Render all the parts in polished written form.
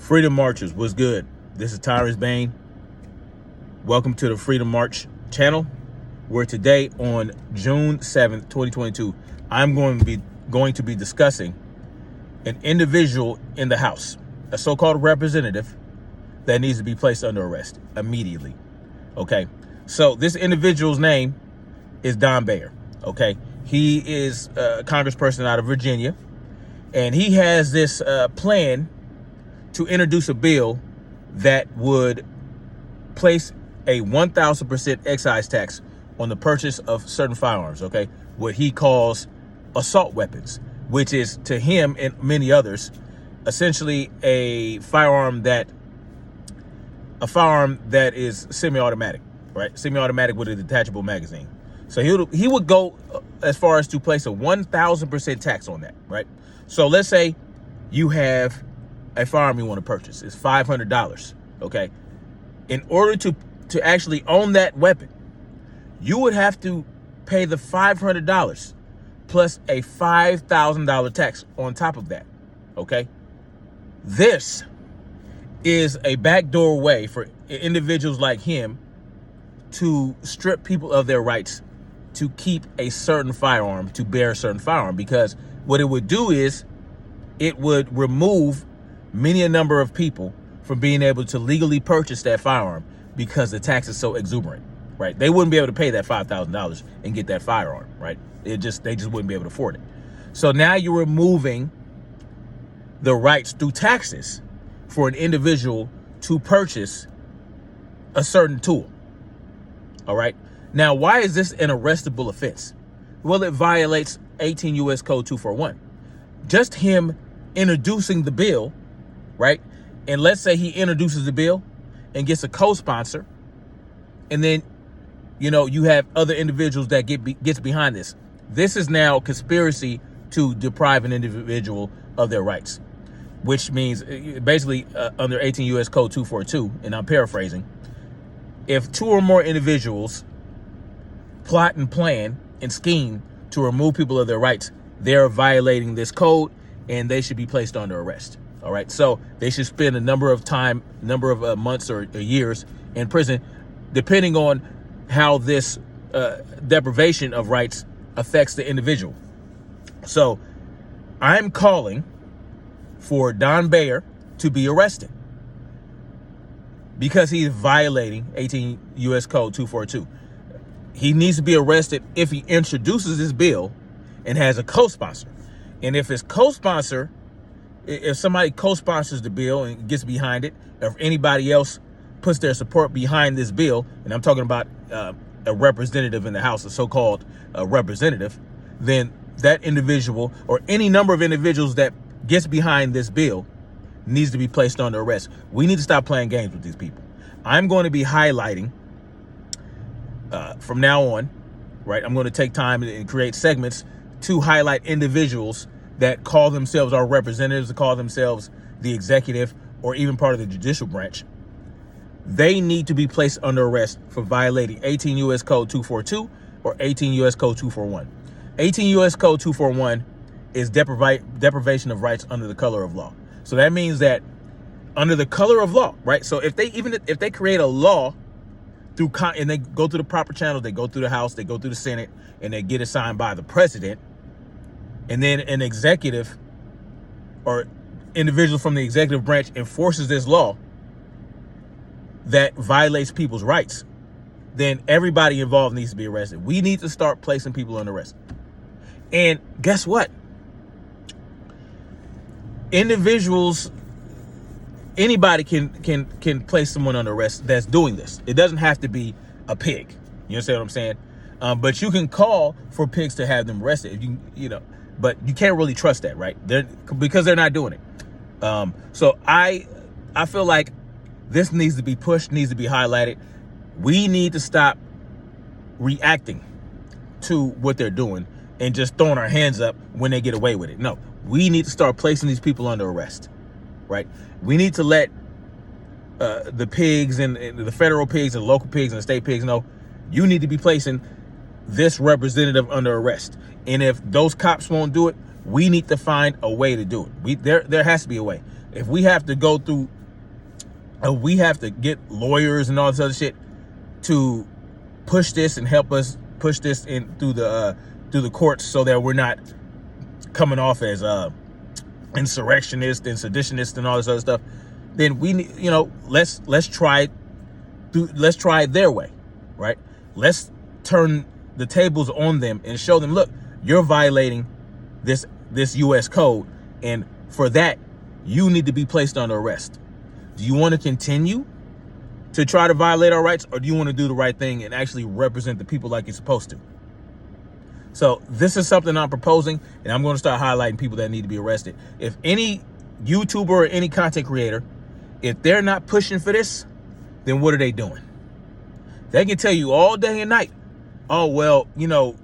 Freedom Marchers, what's good? This is Tyrus Bain. Welcome to the Freedom March channel, where today on June 7th, 2022, I'm going to be discussing an individual in the House, a so-called representative that needs to be placed under arrest immediately. Okay, so this individual's name is Don Beyer. Okay, he is a congressperson out of Virginia, and he has this plan to introduce a bill that would place a 1,000% excise tax on the purchase of certain firearms, okay? What he calls assault weapons, which is to him and many others, essentially a firearm that is semi-automatic, right? Semi-automatic with a detachable magazine. So he would go as far as to place a 1,000% tax on that, right? So let's say you have a firearm you want to purchase. It's $500, okay? In order to actually own that weapon, you would have to pay the $500 plus a $5,000 tax on top of that, okay? This is a backdoor way for individuals like him to strip people of their rights to keep a certain firearm, to bear a certain firearm, because what it would do is it would remove many a number of people from being able to legally purchase that firearm because the tax is so exuberant, right? They wouldn't be able to pay that $5,000 and get that firearm, right? They just wouldn't be able to afford it. So now you're removing the rights through taxes for an individual to purchase a certain tool. All right. Now, why is this an arrestable offense? Well, it violates 18 U.S. Code 241. Just him introducing the bill, right? And let's say he introduces the bill and gets a co-sponsor, and then, you have other individuals that gets behind this. This is now conspiracy to deprive an individual of their rights, which means basically under 18 U.S. Code 242, and I'm paraphrasing, if two or more individuals plot and plan and scheme to remove people of their rights, they're violating this code and they should be placed under arrest. All right. So they should spend a number of months or years in prison, depending on how this deprivation of rights affects the individual. So I'm calling for Don Beyer to be arrested because he's violating 18 U.S. Code 242. He needs to be arrested if he introduces this bill and has a co-sponsor. And if his co-sponsor, if somebody co-sponsors the bill and gets behind it, or if anybody else puts their support behind this bill, and I'm talking about a representative in the House, a so-called representative, then that individual or any number of individuals that gets behind this bill needs to be placed under arrest. We need to stop playing games with these people. I'm going to be highlighting from now on, right? I'm going to take time and create segments to highlight individuals that call themselves our representatives, that call themselves the executive or even part of the judicial branch. They need to be placed under arrest for violating 18 U.S. Code 242 or 18 U.S. Code 241. 18 U.S. Code 241 is deprivation of rights under the color of law. So that means that under the color of law, right? So if they create a law and they go through the proper channels, they go through the House, they go through the Senate, and they get it signed by the president, and then an executive or individual from the executive branch enforces this law that violates people's rights, then everybody involved needs to be arrested. We need to start placing people under arrest. And guess what? Anybody can place someone under arrest that's doing this. It doesn't have to be a pig. You understand what I'm saying? But you can call for pigs to have them arrested. But you can't really trust that, right? Because they're not doing it. So I feel like this needs to be pushed, needs to be highlighted. We need to stop reacting to what they're doing and just throwing our hands up when they get away with it. No, we need to start placing these people under arrest, right? We need to let the pigs and the federal pigs and local pigs and the state pigs know you need to be placing this representative under arrest. And if those cops won't do it, we need to find a way to do it. There has to be a way. If we have to go through We have to get lawyers and all this other shit to push this and help us push this in through the courts, so that we're not coming off as insurrectionists and seditionists and all this other stuff. Then we need, let's try it their way, right? Let's turn the tables on them and show them, look, you're violating this U.S. code, and for that, you need to be placed under arrest. Do you want to continue to try to violate our rights, or do you want to do the right thing and actually represent the people like you're supposed to? So this is something I'm proposing, and I'm going to start highlighting people that need to be arrested. If any YouTuber or any content creator, if they're not pushing for this, then what are they doing? They can tell you all day and night, oh, well,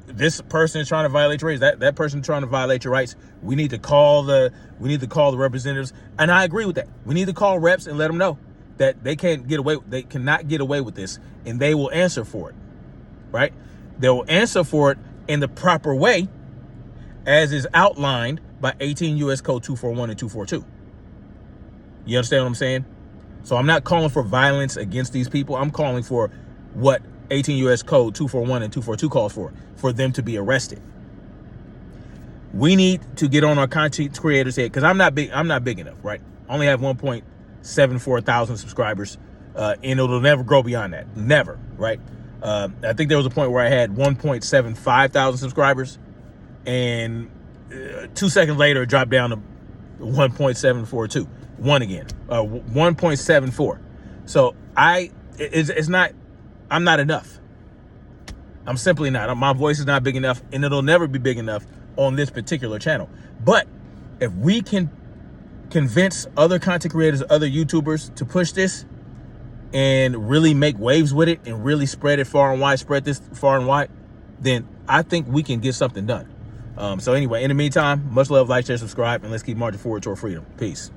this person is trying to violate your rights. That person is trying to violate your rights. We need to call the representatives. And I agree with that. We need to call reps and let them know that they cannot get away with this, and they will answer for it, right? They will answer for it in the proper way, as is outlined by 18 U.S. Code 241 and 242. You understand what I'm saying? So I'm not calling for violence against these people. I'm calling for what 18 U.S. Code 241 and 242 calls for them to be arrested. We need to get on our content creators' head, because I'm not big enough, right? I only have 1.74 thousand subscribers, and it'll never grow beyond that. Never, right? I think there was a point where I had 1.75 thousand subscribers, and 2 seconds later, it dropped down to 1.742. Again, 1.74. So I'm not enough. I'm simply not. My voice is not big enough, and it'll never be big enough on this particular channel. But if we can convince other content creators, other YouTubers to push this and really make waves with it and really spread it far and wide, then I think we can get something done. So anyway, in the meantime, much love, like, share, subscribe, and let's keep marching forward toward freedom. Peace.